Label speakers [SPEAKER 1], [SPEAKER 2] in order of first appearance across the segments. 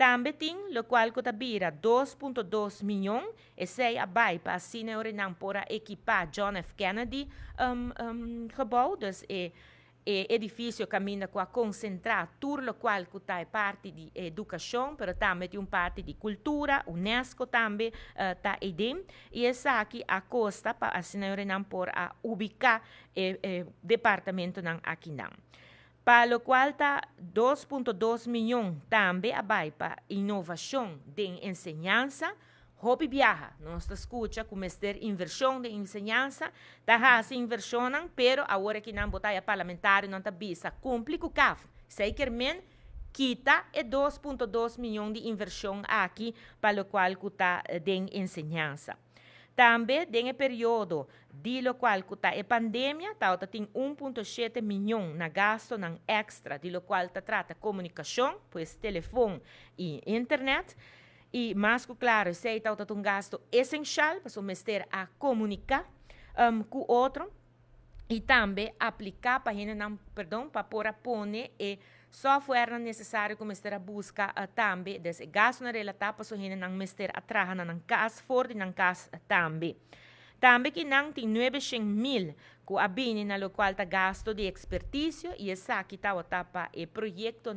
[SPEAKER 1] Também tem o qual que vira 2,2 milhões e sei abai para assim orinam para equipar John F. Kennedy gebouw, dus edifício caminha com a concentrar tudo o qual que é parte de educação, mas também tem parte de cultura, UNESCO também está aí, e essa aqui a costa para assim orinam para ubicar departamento aqui não. Para o qual está 2,2 milhões também abai para inovação de enseñança. Hobby viaja, nós escuta como esta inversão de enseñança, está essa inversão, pero agora que não botar parlamentar não está bisa, cumpre com o CAF. Sequermente, quita 2,2 milhões de inversão aqui para o qual está de enseñança. Também, nesse período de lo qual está a pandemia, tem 1,7 milhões na gasto na extra, de lo qual trata comunicação, pois telefone e internet. E mais claro, se está um gasto essencial para o mestre a comunicar com o outro e também aplicar para poder pôr e software necessário que o mestre busca também desse gasto na relata para o mestre a trabalhar na casa fora na casa também. Também que não tem 900.000 que abine na local ta gasto de expertício e essa aqui está o tapa e projeto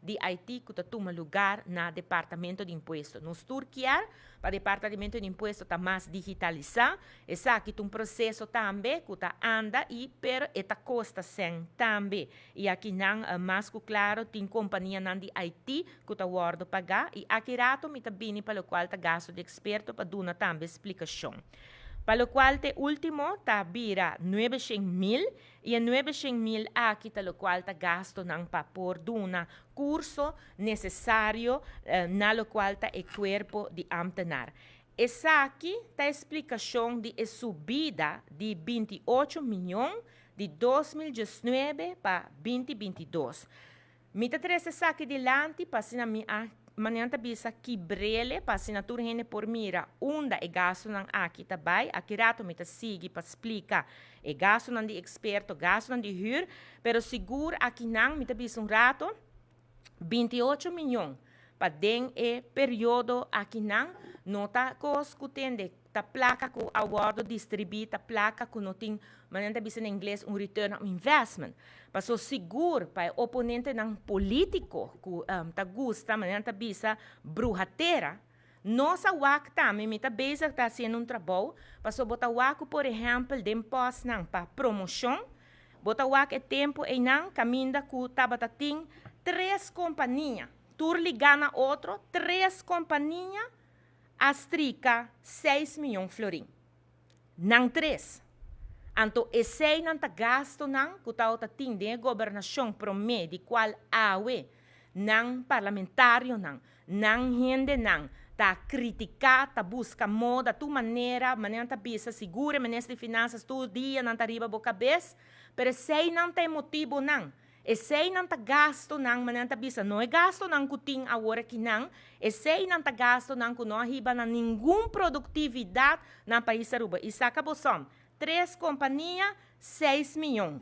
[SPEAKER 1] de IT que toma lugar na departamento de imposto. Nos Turquia, para o departamento de imposto está mais digitalizado, essa aqui tem um processo também que anda e per eta costa sem também. E aqui não mais claro tem companhia de IT que está guardo pagar e aqui rato me bine para o qual ta gasto de experto para dar também explicação. Para o qual te último ta vira 900.000 e 900.000 aqui ta lo qual ta gasto nang pa por duna curso necessário na lo qual ta e corpo de ambtenar. Essa aqui ta explicação de subida de 28 milhões de 2019 para 2022. Mita trece essa aqui delante para sina mi manhã bisa quibrele para assinatura hene por mira unda e gasto nan aqui também aqui rato me sigue para explicar e gasto nan de experto gasto nan de huur pero seguro aqui nan me bisa rato 28 milhões para den e período aqui nan nota cos que ta placa com award distribui ta placa com não tem manhã bisa em inglês return on investment. Paso seguro para o oponente ng político que ta gusta manhã ta bisa bruhatera. Nossa wak também me ta beza ta sendo trabalho. Paso bota wak por exemplo de pós nang para promoção. Bota wak é tempo e nang caminda ku tabata ting 3 companhias. Turli gana outro 3 companhias astrica 6 milhões florim. Nang 3. Anto esse não tá gasto não que tá de governação promete qual awe não parlamentário não gente não tá criticar tá busca moda tu maneira tá bisa segura ministro de finanças todo dia não tá riba boca cabeça pero esse não tem motivo não esse não tá gasto não tá bisa não é gasto não que tem agora que não esse não tá gasto não que não riba na nenhum produtividade na país aruba e saca bosom 3 companhias, 6 milhões.